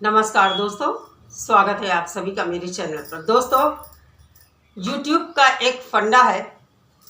नमस्कार दोस्तों, स्वागत है आप सभी का मेरे चैनल पर। दोस्तों, YouTube का एक फंडा है,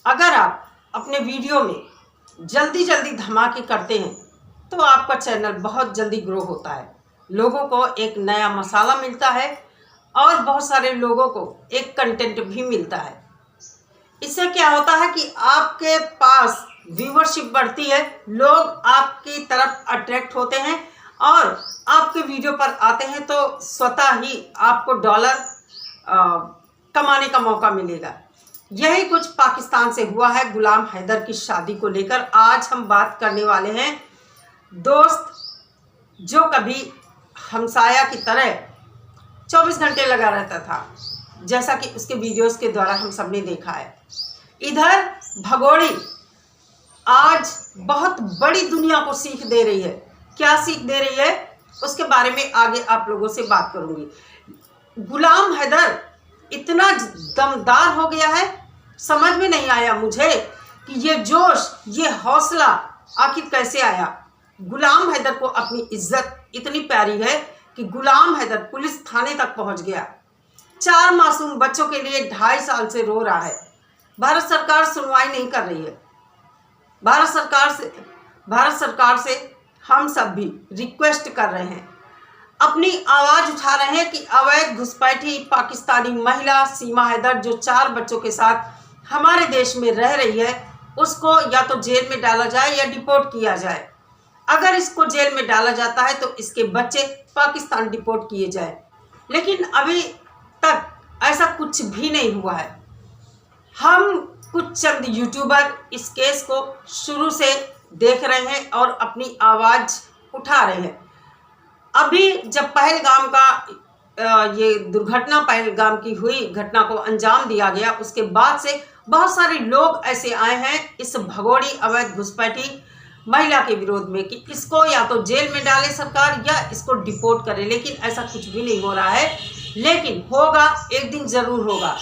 अगर आप अपने वीडियो में जल्दी जल्दी धमाके करते हैं तो आपका चैनल बहुत जल्दी ग्रो होता है, लोगों को एक नया मसाला मिलता है और बहुत सारे लोगों को एक कंटेंट भी मिलता है। इससे क्या होता है कि आपके पास व्यूवरशिप बढ़ती है, लोग आपकी तरफ अट्रैक्ट होते हैं और आपके वीडियो पर आते हैं तो स्वतः ही आपको डॉलर कमाने का मौका मिलेगा। यही कुछ पाकिस्तान से हुआ है गुलाम हैदर की शादी को लेकर। आज हम बात करने वाले हैं। दोस्त जो कभी हमसाया की तरह 24 घंटे लगा रहता था, जैसा कि उसके वीडियोस के द्वारा हम सब ने देखा है, इधर भगोड़ी आज बहुत बड़ी दुनिया को सीख दे रही है। क्या सीख दे रही है उसके बारे में आगे आप लोगों से बात करूंगी। गुलाम हैदर इतना दमदार हो गया है, समझ में नहीं आया मुझे कि ये जोश, ये हौसला आखिर कैसे आया। गुलाम हैदर को अपनी इज्जत इतनी प्यारी है कि गुलाम हैदर पुलिस थाने तक पहुंच गया। 4 मासूम बच्चों के लिए 2.5 साल से रो रहा है। भारत सरकार सुनवाई नहीं कर रही है। भारत सरकार से हम सब भी रिक्वेस्ट कर रहे हैं, अपनी आवाज़ उठा रहे हैं कि अवैध घुसपैठी पाकिस्तानी महिला सीमा हैदर जो 4 बच्चों के साथ हमारे देश में रह रही है, उसको या तो जेल में डाला जाए या डिपोर्ट किया जाए। अगर इसको जेल में डाला जाता है तो इसके बच्चे पाकिस्तान डिपोर्ट किए जाए, लेकिन अभी तक ऐसा कुछ भी नहीं हुआ है। हम कुछ चंद यूट्यूबर इस केस को शुरू से देख रहे हैं और अपनी आवाज़ उठा रहे हैं। अभी जब पहलगाम का ये दुर्घटना पहलगाम की हुई घटना को अंजाम दिया गया, उसके बाद से बहुत सारे लोग ऐसे आए हैं इस भगोड़ी अवैध घुसपैठी महिला के विरोध में कि इसको या तो जेल में डाले सरकार या इसको डिपोर्ट करे, लेकिन ऐसा कुछ भी नहीं हो रहा है। लेकिन होगा, एक दिन ज़रूर होगा।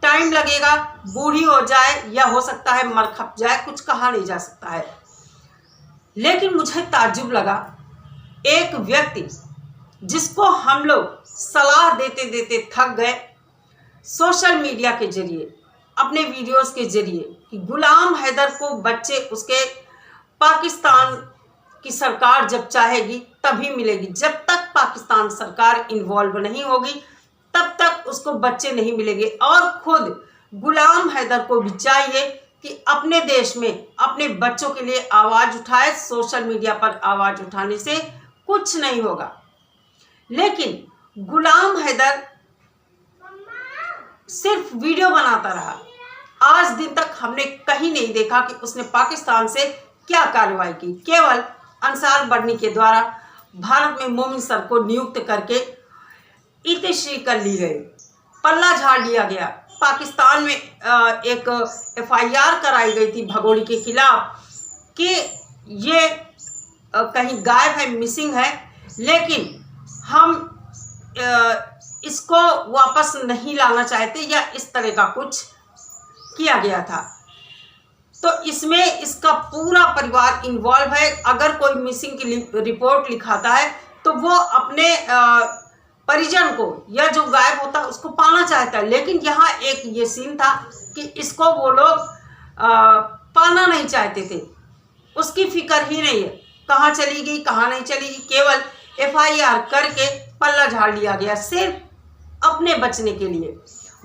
टाइम लगेगा, बूढ़ी हो जाए या हो सकता है मर खप जाए, कुछ कहा नहीं जा सकता है। लेकिन मुझे ताज्जुब लगा, एक व्यक्ति जिसको हम लोग सलाह देते देते थक गए सोशल मीडिया के जरिए, अपने वीडियोस के जरिए, कि गुलाम हैदर को बच्चे उसके पाकिस्तान की सरकार जब चाहेगी तभी मिलेगी। जब तक पाकिस्तान सरकार इन्वॉल्व नहीं होगी तब तक उसको बच्चे नहीं मिलेंगे। और खुद गुलाम हैदर को भी चाहिए कि अपने देश में अपने बच्चों के लिए आवाज़ उठाए। सोशल मीडिया पर आवाज़ उठाने से कुछ नहीं होगा। लेकिन गुलाम हैदर सिर्फ वीडियो बनाता रहा। आज दिन तक हमने कहीं नहीं देखा कि उसने पाकिस्तान से क्या कार्रवाई की। केवल अंसार बढ़नी के द्वारा भारत में मोमिन सर को नियुक्त करके इतिश्री कर ली गई, पल्ला झाड़ लिया गया। पाकिस्तान में एक FIR कराई गई थी भगोड़ी के खिलाफ कि ये कहीं गायब है, मिसिंग है, लेकिन हम इसको वापस नहीं लाना चाहते या इस तरह का कुछ किया गया था। तो इसमें इसका पूरा परिवार इन्वॉल्व है। अगर कोई मिसिंग की रिपोर्ट लिखाता है तो वो अपने परिजन को या जो गायब होता है उसको पाना चाहता है। लेकिन यहाँ एक ये सीन था कि इसको वो लोग पाना नहीं चाहते थे। उसकी फिक्र ही नहीं है कहाँ चली गई कहाँ नहीं चली गई, केवल FIR करके पल्ला झाड़ लिया गया सिर्फ अपने बचने के लिए।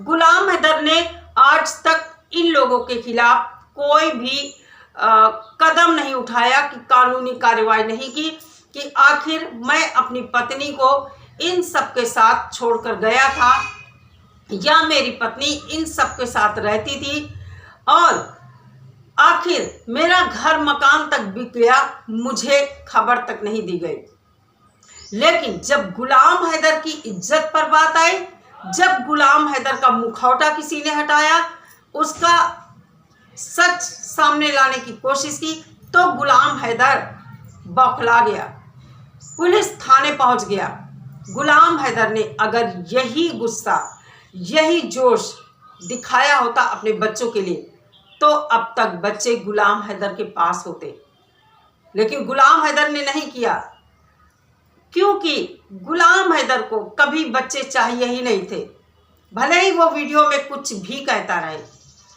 गुलाम हैदर ने आज तक इन लोगों के खिलाफ कोई भी कदम नहीं उठाया कि कानूनी कार्रवाई नहीं की कि आखिर मैं अपनी पत्नी को इन सब के साथ छोड़कर गया था या मेरी पत्नी इन सब के साथ रहती थी और आखिर मेरा घर मकान तक बिक गया, मुझे खबर तक नहीं दी गई। लेकिन जब गुलाम हैदर की इज्जत पर बात आई, जब गुलाम हैदर का मुखौटा किसी ने हटाया, उसका सच सामने लाने की कोशिश की, तो गुलाम हैदर बौखला गया, पुलिस थाने पहुंच गया। गुलाम हैदर ने अगर यही गुस्सा, यही जोश दिखाया होता अपने बच्चों के लिए तो अब तक बच्चे गुलाम हैदर के पास होते, लेकिन गुलाम हैदर ने नहीं किया। क्योंकि गुलाम हैदर को कभी बच्चे चाहिए ही नहीं थे, भले ही वो वीडियो में कुछ भी कहता रहे।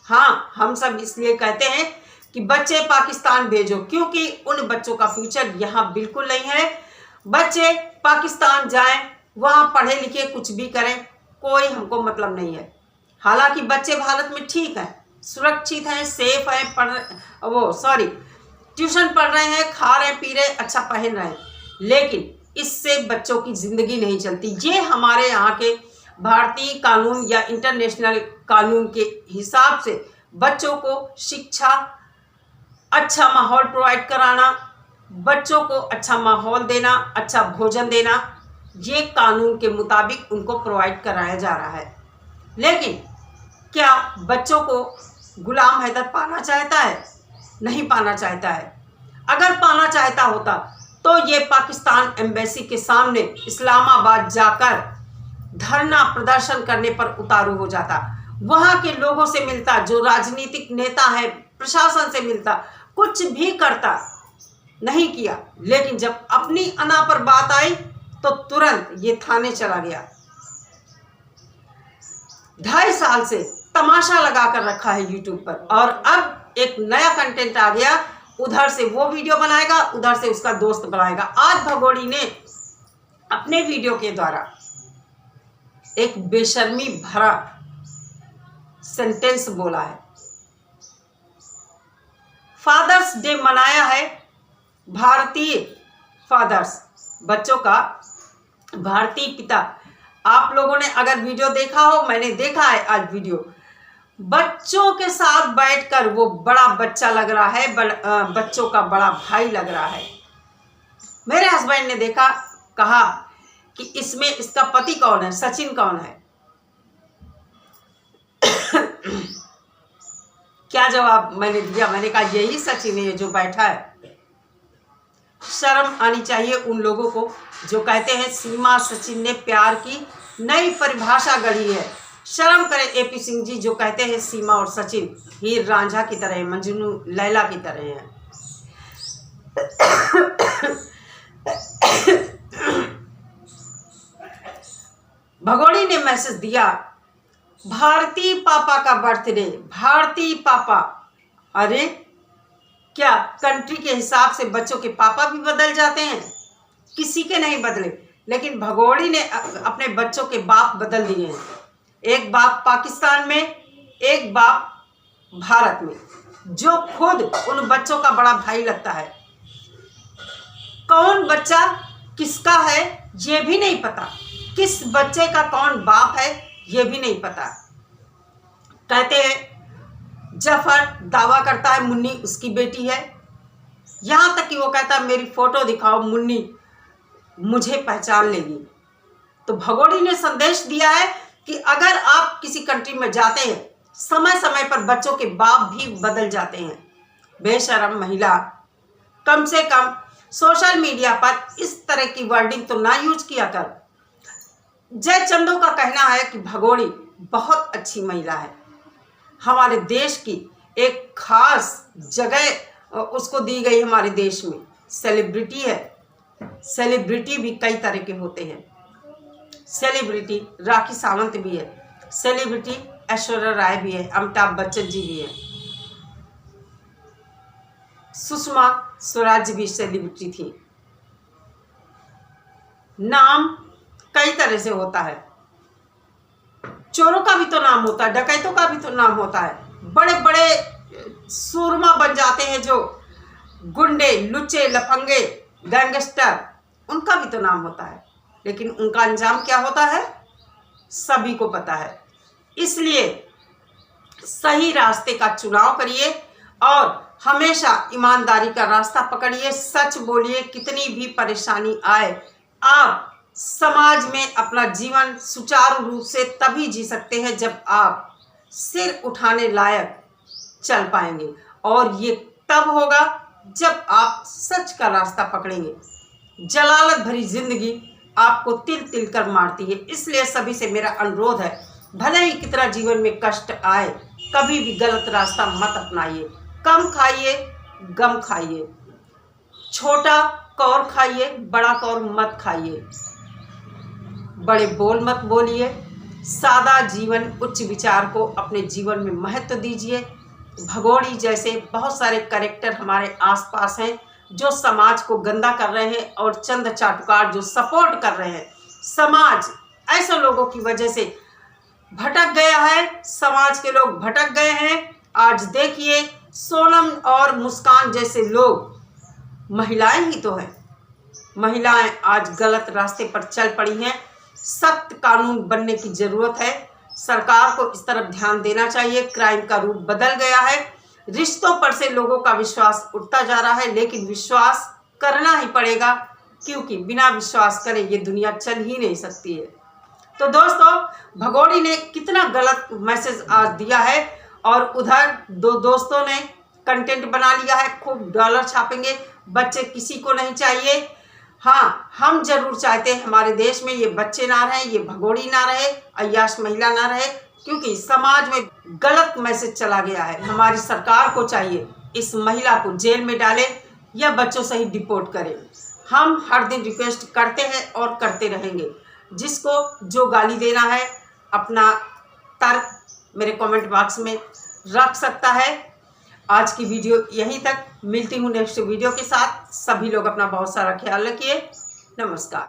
हाँ, हम सब इसलिए कहते हैं कि बच्चे पाकिस्तान भेजो, क्योंकि उन बच्चों का फ्यूचर यहाँ बिल्कुल नहीं है। बच्चे पाकिस्तान जाएं, वहाँ पढ़े लिखे कुछ भी करें, कोई हमको मतलब नहीं है। हालांकि बच्चे भारत में ठीक हैं, सुरक्षित हैं, सेफ हैं, ट्यूशन पढ़ रहे हैं, खा रहे पी रहे, अच्छा पहन रहे हैं, लेकिन इससे बच्चों की ज़िंदगी नहीं चलती। ये हमारे यहाँ के भारतीय कानून या इंटरनेशनल कानून के हिसाब से बच्चों को शिक्षा, अच्छा माहौल प्रोवाइड कराना, बच्चों को अच्छा माहौल देना, अच्छा भोजन देना, ये कानून के मुताबिक उनको प्रोवाइड कराया जा रहा है। लेकिन क्या बच्चों को गुलाम हैदर पाना चाहता है? नहीं पाना चाहता है। अगर पाना चाहता होता तो ये पाकिस्तान एम्बेसी के सामने इस्लामाबाद जाकर धरना प्रदर्शन करने पर उतारू हो जाता, वहाँ के लोगों से मिलता, जो राजनीतिक नेता है, प्रशासन से मिलता, कुछ भी करता। नहीं किया। लेकिन जब अपनी अना पर बात आई तो तुरंत ये थाने चला गया। 2.5 साल से तमाशा लगा कर रखा है यूट्यूब पर, और अब एक नया कंटेंट आ गया, उधर से वो वीडियो बनाएगा, उधर से उसका दोस्त बनाएगा। आज भगोड़ी ने अपने वीडियो के द्वारा एक बेशर्मी भरा सेंटेंस बोला है। फादर्स डे मनाया है, भारतीय फादर्स, बच्चों का भारतीय पिता। आप लोगों ने अगर वीडियो देखा हो, मैंने देखा है आज वीडियो, बच्चों के साथ बैठकर वो बड़ा बच्चा लग रहा है, बच्चों का बड़ा भाई लग रहा है। मेरे हस्बैंड ने देखा, कहा कि इसमें इसका पति कौन है, सचिन कौन है? क्या जवाब मैंने दिया? मैंने कहा यही सचिन है जो बैठा है। शर्म आनी चाहिए उन लोगों को जो कहते हैं सीमा सचिन ने प्यार की नई परिभाषा गढ़ी है। शर्म करें एपी सिंह जी जो कहते हैं सीमा और सचिन हीर रांझा की तरह, मजनू लैला की तरह हैं। भगोड़ी ने मैसेज दिया, भारतीय पापा का बर्थडे, भारतीय पापा। अरे क्या कंट्री के हिसाब से बच्चों के पापा भी बदल जाते हैं? किसी के नहीं बदले, लेकिन भगोड़ी ने अपने बच्चों के बाप बदल दिए हैं। एक बाप पाकिस्तान में, एक बाप भारत में, जो खुद उन बच्चों का बड़ा भाई लगता है। कौन बच्चा किसका है ये भी नहीं पता, किस बच्चे का कौन बाप है ये भी नहीं पता। कहते हैं जफर दावा करता है मुन्नी उसकी बेटी है, यहाँ तक कि वो कहता है मेरी फोटो दिखाओ, मुन्नी मुझे पहचान लेगी। तो भगोड़ी ने संदेश दिया है कि अगर आप किसी कंट्री में जाते हैं, समय समय पर बच्चों के बाप भी बदल जाते हैं। बेशरम महिला, कम से कम सोशल मीडिया पर इस तरह की वर्डिंग तो ना यूज किया कर। जय चंदू का कहना है कि भगोड़ी बहुत अच्छी महिला है, हमारे देश की एक खास जगह उसको दी गई हमारे देश में, सेलिब्रिटी है। सेलिब्रिटी भी कई तरह के होते हैं, सेलिब्रिटी राखी सावंत भी है, सेलिब्रिटी ऐश्वर्या राय भी है, अमिताभ बच्चन जी भी है, सुषमा स्वराज भी सेलिब्रिटी थी। नाम कई तरह से होता है, चोरों का भी तो नाम होता है, डकैतों का भी तो नाम होता है, बड़े बड़े सूरमा बन जाते हैं जो गुंडे, लुच्चे, लफंगे, गैंगस्टर, उनका भी तो नाम होता है, लेकिन उनका अंजाम क्या होता है सभी को पता है। इसलिए सही रास्ते का चुनाव करिए और हमेशा ईमानदारी का रास्ता पकड़िए, सच बोलिए। कितनी भी परेशानी आए, आप समाज में अपना जीवन सुचारू रूप से तभी जी सकते हैं जब आप सिर उठाने लायक चल पाएंगे, और ये तब होगा जब आप सच का रास्ता पकड़ेंगे। जलालत भरी जिंदगी आपको तिल तिल कर मारती है, इसलिए सभी से मेरा अनुरोध है, भले ही कितना जीवन में कष्ट आए, कभी भी गलत रास्ता मत अपनाइए। कम खाइए, गम खाइए। छोटा कौर खाइए, बड़ा कौर मत खाइए, बड़े बोल मत बोलिए, सादा जीवन उच्च विचार को अपने जीवन में महत्व दीजिए। भगोड़ी जैसे बहुत सारे कैरेक्टर हमारे आसपास हैं जो समाज को गंदा कर रहे हैं और चंद चाटुकार जो सपोर्ट कर रहे हैं। समाज ऐसे लोगों की वजह से भटक गया है, समाज के लोग भटक गए हैं। आज देखिए सोनम और मुस्कान जैसे लोग, महिलाएं ही तो हैं, महिलाएं आज गलत रास्ते पर चल पड़ी हैं। सख्त कानून बनने की ज़रूरत है, सरकार को इस तरफ ध्यान देना चाहिए। क्राइम का रूप बदल गया है, रिश्तों पर से लोगों का विश्वास उठता जा रहा है, लेकिन विश्वास करना ही पड़ेगा क्योंकि बिना विश्वास करे ये दुनिया चल ही नहीं सकती है। तो दोस्तों, भगोड़ी ने कितना गलत मैसेज आज दिया है और उधर दो दोस्तों ने कंटेंट बना लिया है, खूब डॉलर छापेंगे, बच्चे किसी को नहीं चाहिए। हाँ, हम जरूर चाहते हैं हमारे देश में ये बच्चे ना रहे, ये भगोड़ी ना रहे, अय्याश महिला ना रहे, क्योंकि समाज में गलत मैसेज चला गया है। हमारी सरकार को चाहिए इस महिला को जेल में डाले या बच्चों से ही डिपोर्ट करे। हम हर दिन रिक्वेस्ट करते हैं और करते रहेंगे। जिसको जो गाली देना है अपना तर्क मेरे कमेंट बॉक्स में रख सकता है। आज की वीडियो यहीं तक, मिलती हूँ नेक्स्ट वीडियो के साथ। सभी लोग अपना बहुत सारा ख्याल रखिए। नमस्कार।